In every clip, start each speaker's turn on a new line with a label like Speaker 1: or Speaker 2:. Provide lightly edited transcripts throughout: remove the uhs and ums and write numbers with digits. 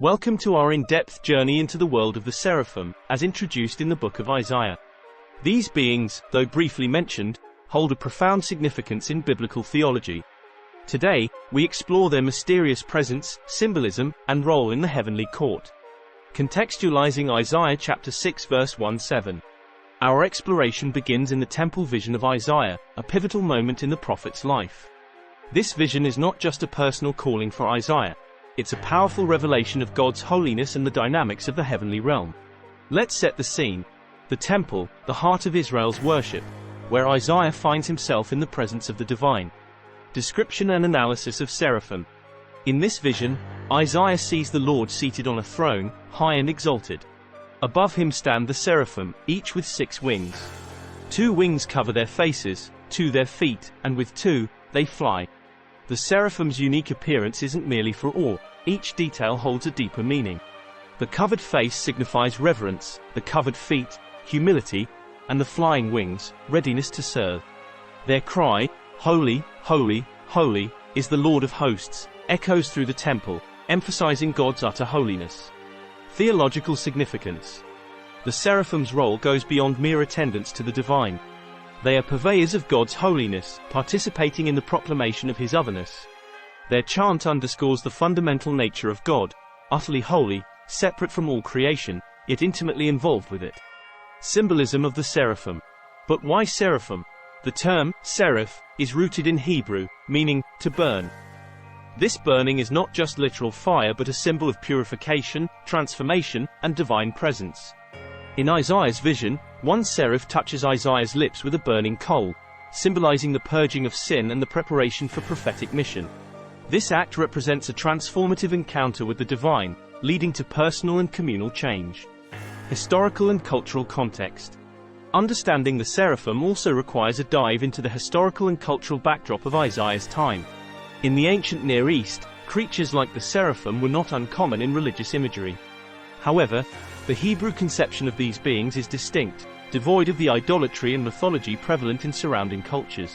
Speaker 1: Welcome to our in-depth journey into the world of the Seraphim, as introduced in the book of Isaiah. These beings, though briefly mentioned, hold a profound significance in biblical theology. Today, we explore their mysterious presence, symbolism, and role in the heavenly court. Contextualizing Isaiah chapter 6 verse 1-7. Our exploration begins in the temple vision of Isaiah, a pivotal moment in the prophet's life. This vision is not just a personal calling for Isaiah. It's a powerful revelation of God's holiness and the dynamics of the heavenly realm. Let's set the scene. The temple, the heart of Israel's worship, where Isaiah finds himself in the presence of the divine. Description and analysis of Seraphim. In this vision, Isaiah sees the Lord seated on a throne, high and exalted. Above him stand the Seraphim, each with 6 wings. 2 wings cover their faces, 2 their feet, and with 2, they fly. The Seraphim's unique appearance isn't merely for awe, each detail holds a deeper meaning. The covered face signifies reverence, the covered feet, humility, and the flying wings, readiness to serve. Their cry, "Holy, holy, holy, is the Lord of hosts," echoes through the temple, emphasizing God's utter holiness. Theological significance. The Seraphim's role goes beyond mere attendance to the divine. They are purveyors of God's holiness, participating in the proclamation of his otherness. Their chant underscores the fundamental nature of God, utterly holy, separate from all creation, yet intimately involved with it. Symbolism of the Seraphim. But why seraphim? The term, seraph, is rooted in Hebrew, meaning, to burn. This burning is not just literal fire but a symbol of purification, transformation, and divine presence. In Isaiah's vision, one seraph touches Isaiah's lips with a burning coal, symbolizing the purging of sin and the preparation for prophetic mission. This act represents a transformative encounter with the divine, leading to personal and communal change. Historical and cultural context. Understanding the Seraphim also requires a dive into the historical and cultural backdrop of Isaiah's time. In the ancient Near East, creatures like the Seraphim were not uncommon in religious imagery. However, the Hebrew conception of these beings is distinct, devoid of the idolatry and mythology prevalent in surrounding cultures.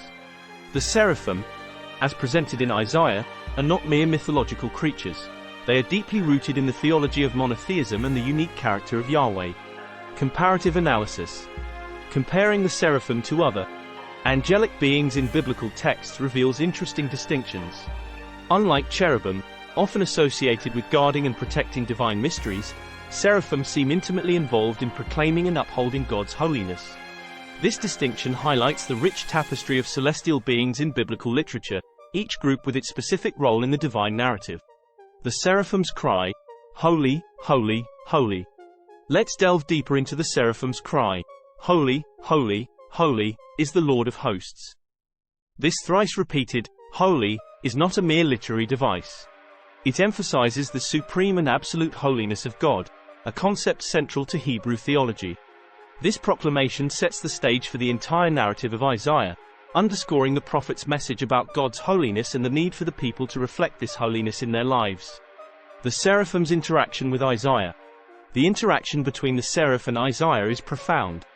Speaker 1: The Seraphim, as presented in Isaiah, are not mere mythological creatures. They are deeply rooted in the theology of monotheism and the unique character of Yahweh. Comparative analysis. Comparing the Seraphim to other angelic beings in biblical texts reveals interesting distinctions. Unlike cherubim, often associated with guarding and protecting divine mysteries, Seraphim seem intimately involved in proclaiming and upholding God's holiness. This distinction highlights the rich tapestry of celestial beings in biblical literature, each group with its specific role in the divine narrative. The Seraphim's cry, "Holy, holy, holy." Let's delve deeper into the Seraphim's cry. "Holy, holy, holy, is the Lord of hosts." This thrice-repeated, "holy," is not a mere literary device. It emphasizes the supreme and absolute holiness of God, a concept central to Hebrew theology. This proclamation sets the stage for the entire narrative of Isaiah, underscoring the prophet's message about God's holiness and the need for the people to reflect this holiness in their lives. The Seraphim's interaction with Isaiah. The interaction between the seraph and Isaiah is profound.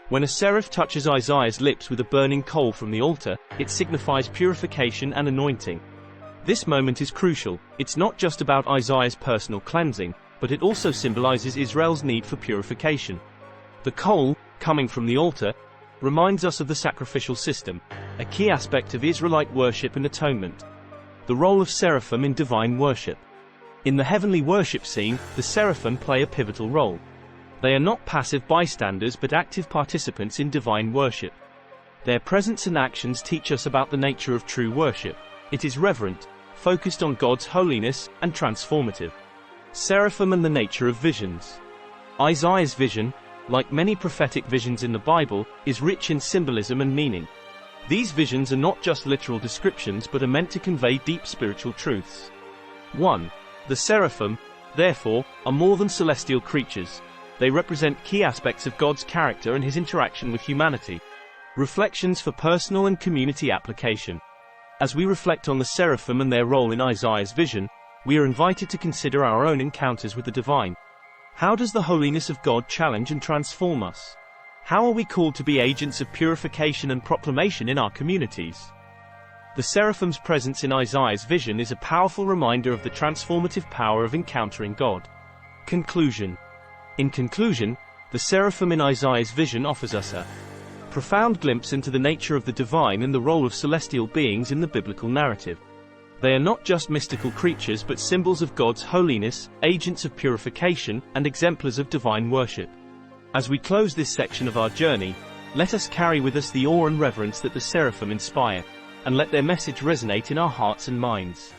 Speaker 1: When a seraph touches Isaiah's lips with a burning coal from the altar, it signifies purification and anointing. This moment is crucial. It's not just about Isaiah's personal cleansing, but it also symbolizes Israel's need for purification. The coal, coming from the altar, reminds us of the sacrificial system, a key aspect of Israelite worship and atonement. The role of seraphim in divine worship. In the heavenly worship scene, the seraphim play a pivotal role. They are not passive bystanders but active participants in divine worship. Their presence and actions teach us about the nature of true worship. It is reverent, focused on God's holiness, and transformative. Seraphim and the nature of visions. Isaiah's vision, like many prophetic visions in the Bible, is rich in symbolism and meaning. These visions are not just literal descriptions but are meant to convey deep spiritual truths. 1. The Seraphim, therefore, are more than celestial creatures. They represent key aspects of God's character and his interaction with humanity. Reflections for personal and community application. As we reflect on the Seraphim and their role in Isaiah's vision, we are invited to consider our own encounters with the divine. How does the holiness of God challenge and transform us? How are we called to be agents of purification and proclamation in our communities? The Seraphim's presence in Isaiah's vision is a powerful reminder of the transformative power of encountering God. Conclusion. In conclusion, the Seraphim in Isaiah's vision offers us a profound glimpse into the nature of the divine and the role of celestial beings in the biblical narrative. They are not just mystical creatures but symbols of God's holiness, agents of purification, and exemplars of divine worship. As we close this section of our journey, let us carry with us the awe and reverence that the Seraphim inspire, and let their message resonate in our hearts and minds.